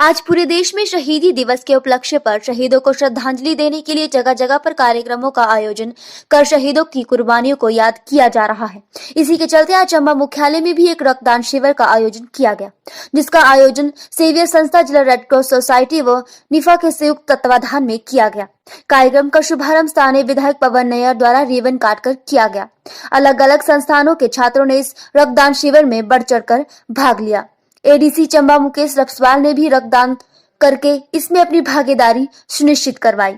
आज पूरे देश में शहीदी दिवस के उपलक्ष्य पर शहीदों को श्रद्धांजलि देने के लिए जगह जगह पर कार्यक्रमों का आयोजन कर शहीदों की कुर्बानियों को याद किया जा रहा है। इसी के चलते आज चंबा मुख्यालय में भी एक रक्तदान शिविर का आयोजन किया गया, जिसका आयोजन सेवियर संस्था, जिला रेड क्रॉस सोसाइटी व निफा के संयुक्त तत्वाधान में किया गया। कार्यक्रम का शुभारंभ स्थानीय विधायक पवन नैयर द्वारा रिबन काटकर किया गया। अलग अलग संस्थानों के छात्रों ने इस रक्तदान शिविर में बढ़ चढ़कर भाग लिया। एडीसी चंबा मुकेश रफसवाल ने भी रक्तदान करके इसमें अपनी भागीदारी सुनिश्चित करवाई।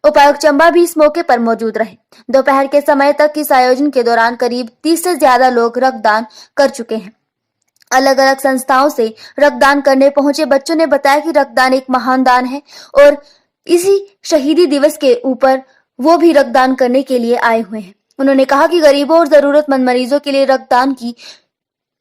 उपायुक्त चंबा भी इस मौके पर मौजूद रहे। दोपहर के समय तक इस आयोजन के दौरान करीब 30 से ज्यादा लोग रक्तदान कर चुके हैं। अलग अलग संस्थाओं से रक्तदान करने पहुंचे बच्चों ने बताया कि रक्तदान एक महान दान है और इसी शहीदी दिवस के ऊपर वो भी रक्तदान करने के लिए आए हुए हैं। उन्होंने कहा कि गरीबों और जरूरतमंद मरीजों के लिए रक्तदान की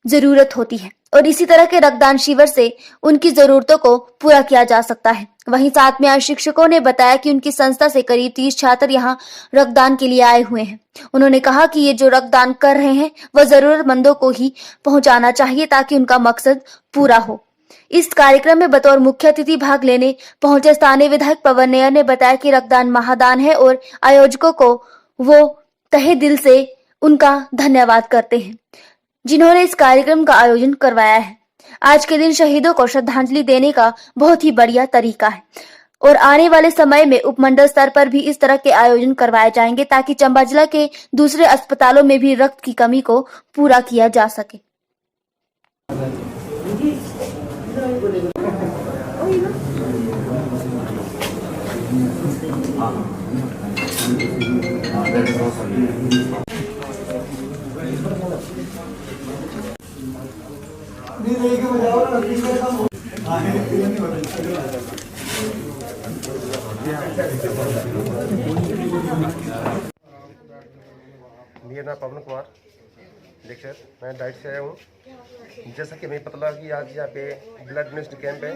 जरूरत होती है और इसी तरह के रक्तदान शिविर से उनकी जरूरतों को पूरा किया जा सकता है। वहीं साथ में आए शिक्षकों ने बताया कि उनकी संस्था से करीब 30 छात्र यहां रक्तदान के लिए आए हुए हैं। उन्होंने कहा कि ये जो रक्तदान कर रहे हैं वह जरूरतमंदों को ही पहुंचाना चाहिए ताकि उनका मकसद पूरा हो। इस कार्यक्रम में बतौर मुख्य अतिथि भाग लेने पहुंचे स्थानीय विधायक पवन नैयर ने बताया कि रक्तदान महादान है और आयोजकों को वो तहे दिल से उनका धन्यवाद करते हैं, जिन्होंने इस कार्यक्रम का आयोजन करवाया है। आज के दिन शहीदों को श्रद्धांजलि देने का बहुत ही बढ़िया तरीका है और आने वाले समय में उपमंडल स्तर पर भी इस तरह के आयोजन करवाए जाएंगे ताकि चंबा जिला के दूसरे अस्पतालों में भी रक्त की कमी को पूरा किया जा सके। मेरा नाम पवन कुमार दीक्षित, मैं डाइट से आया हूँ। जैसा कि हमें पता लगा कि आज यहाँ पे ब्लड डोनेशन कैंप है,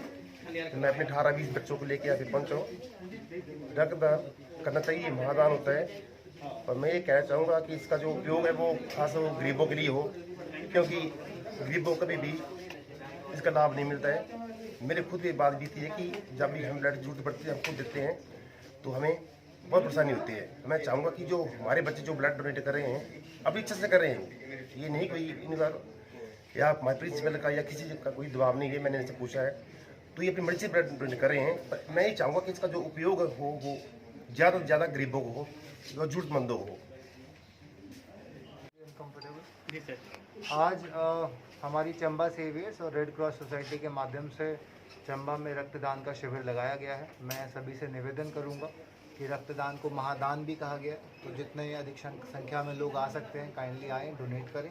तो मैं अपने 18-20 बच्चों को लेकर यहाँ पे पहुँचा हूँ। रक्तदान करना चाहिए, महादान होता है। और मैं ये कहना चाहूँगा कि इसका जो उपयोग है वो खास वो गरीबों के लिए हो, क्योंकि गरीबों को भी इसका लाभ नहीं मिलता है। मेरे खुद ये बात बीती है कि जब भी हम ब्लड की जरूरत पड़ती है, हम खुद देते हैं तो हमें बहुत परेशानी होती है। मैं चाहूँगा कि जो हमारे बच्चे जो ब्लड डोनेट कर रहे हैं, अपनी इच्छा से कर रहे हैं, ये नहीं कोई इनका या हमारे प्रिंसिपल का या किसी का कोई दबाव नहीं है। मैंने इनसे पूछा है तो ये अपनी मर्जी से ब्लड डोनेट कर रहे हैं। मैं ये चाहूँगा कि इसका जो उपयोग हो वो ज़्यादा से ज़्यादा गरीबों को हो, जो जरूरतमंदों को हो। आज हमारी चंबा सेवियर्स और रेड क्रॉस सोसाइटी के माध्यम से चंबा में रक्तदान का शिविर लगाया गया है। मैं सभी से निवेदन करूंगा कि रक्तदान को महादान भी कहा गया है, तो जितने अधिक संख्या में लोग आ सकते हैं काइंडली आएँ, डोनेट करें।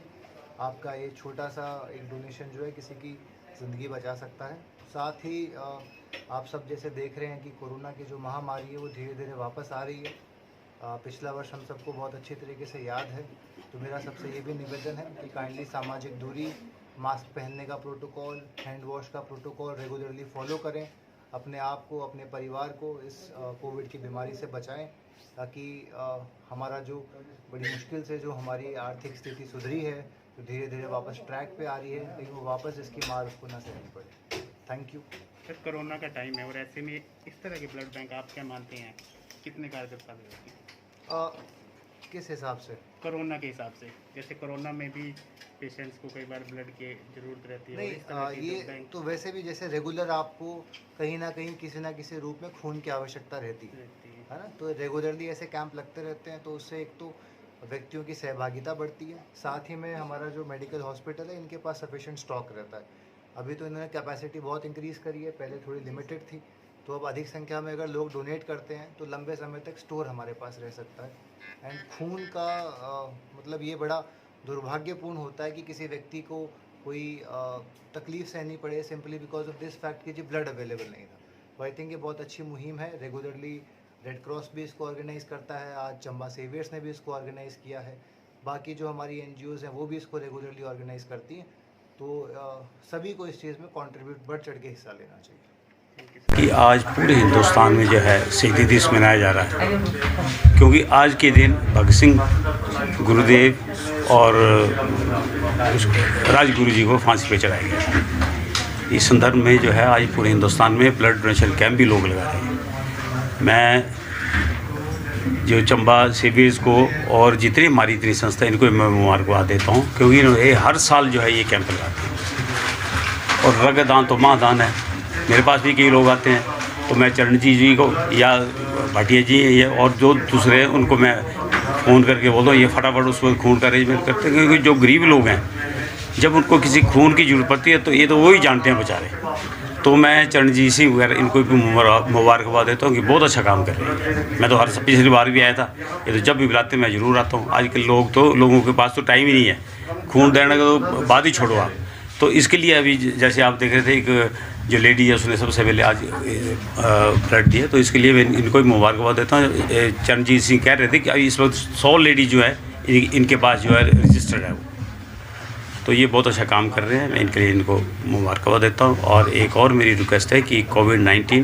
आपका ये छोटा सा एक डोनेशन जो है किसी की ज़िंदगी बचा सकता है। साथ ही आप सब जैसे देख रहे हैं कि कोरोना की जो महामारी है वो धीरे धीरे वापस आ रही है। पिछला वर्ष हम सबको बहुत अच्छी तरीके से याद है, तो मेरा सबसे ये भी निवेदन है कि काइंडली सामाजिक दूरी, मास्क पहनने का प्रोटोकॉल, हैंड वॉश का प्रोटोकॉल रेगुलरली फॉलो करें। अपने आप को, अपने परिवार को इस कोविड की बीमारी से बचाएं, ताकि हमारा जो बड़ी मुश्किल से जो हमारी आर्थिक स्थिति सुधरी है, तो धीरे धीरे वापस ट्रैक पे आ रही है, लेकिन वो वापस इसकी मार उसको ना सहनी पड़े। Thank you. सर, कोरोना का टाइम है और ऐसे में इस तरह के ब्लड बैंक आप क्या मानते हैं कितने कारगर साबित होती है? किस हिसाब से? कोरोना के हिसाब से, जैसे कोरोना में भी पेशेंट्स को कई बार ब्लड की ज़रूरत रहती है। नहीं, ये तो वैसे भी जैसे रेगुलर आपको कहीं ना कहीं किसी ना किसी रूप में खून की आवश्यकता रहती है ना, तो रेगुलरली ऐसे कैंप लगते रहते हैं, तो उससे एक तो व्यक्तियों की सहभागिता बढ़ती है। साथ ही में हमारा जो मेडिकल हॉस्पिटल है, इनके पास सफिशिएंट स्टॉक रहता है। अभी तो इन्होंने कैपेसिटी बहुत इंक्रीज़ करी है, पहले थोड़ी लिमिटेड थी, तो अब अधिक संख्या में अगर लोग डोनेट करते हैं तो लंबे समय तक स्टोर हमारे पास रह सकता है। एंड खून का मतलब ये बड़ा दुर्भाग्यपूर्ण होता है कि किसी व्यक्ति को कोई तकलीफ सहनी पड़े simply because of this fact कि जी ब्लड अवेलेबल नहीं था। तो आई थिंक ये बहुत अच्छी मुहिम है। रेगुलरली रेड क्रॉस भी इसको ऑर्गेनाइज़ करता है, आज चंबा सेवियर्स ने भी इसको ऑर्गेनाइज़ किया है, बाकी जो हमारी NGOs हैं वो भी इसको रेगुलरली ऑर्गेनाइज़ करती हैं। तो सभी को इस चीज़ में कंट्रीब्यूट बढ़ चढ़ के हिस्सा लेना चाहिए। कि आज पूरे हिंदुस्तान में जो है शहीदी दिवस मनाया जा रहा है, क्योंकि आज के दिन भगत सिंह, गुरुदेव और राजगुरु जी को फांसी पे चढ़ाया गया। इस संदर्भ में जो है आज पूरे हिंदुस्तान में ब्लड डोनेशन कैंप भी लोग लगा रहे हैं। मैं जो चंबा सेवियर्स को और जितनी हमारी इतनी संस्था इनको मैं मुबारकबाद देता हूँ, क्योंकि इन्होंने हर साल जो है ये कैंप लगाते हैं। और रक्तदान तो महादान है। मेरे पास भी कई लोग आते हैं तो मैं चरण जी को या भाटिया जी ये और जो दूसरे हैं उनको मैं फ़ोन करके बोलता हूँ ये फटाफट उस पर खून का अरेंजमेंट करते हैं, क्योंकि जो गरीब लोग हैं जब उनको किसी खून की ज़रूरत पड़ती है तो ये तो वही जानते हैं बेचारे। तो मैं चरण जी सी वगैरह इनको भी मुबारकबाद देता हूँ कि बहुत अच्छा काम कर रहे हैं। मैं तो हर पिछली बार भी आया था, ये तो जब भी बुलाते हैं मैं ज़रूर आता हूँ। आजकल लोगों के पास तो टाइम ही नहीं है, खून देने का तो बात ही छोड़ो आप। तो इसके लिए अभी जैसे आप देख रहे थे एक जो लेडी है उसने सबसे पहले आज ब्लड दिया, तो इसके लिए मैं इनको भी मुबारकबाद देता हूँ। चरणजीत सिंह कह रहे थे कि अभी इस वक्त 100 लेडी जो है इनके पास जो है रजिस्टर्ड है वो, तो ये बहुत अच्छा काम कर रहे हैं। मैं इनके लिए इनको मुबारकबाद देता हूँ। और एक और मेरी रिक्वेस्ट है कि कोविड-19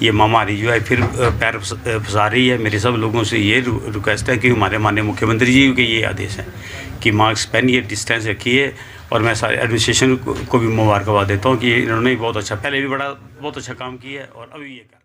ये महामारी जो है फिर पैर फंसा रही है। मेरे सब लोगों से ये रिक्वेस्ट है कि हमारे माननीय मुख्यमंत्री जी के ये आदेश हैं कि मास्क पहनिए, डिस्टेंस रखिए। और मैं सारे एडमिनिस्ट्रेशन को भी मुबारकबाद देता हूँ कि इन्होंने बहुत अच्छा, पहले भी बहुत अच्छा काम किया है और अभी ये कर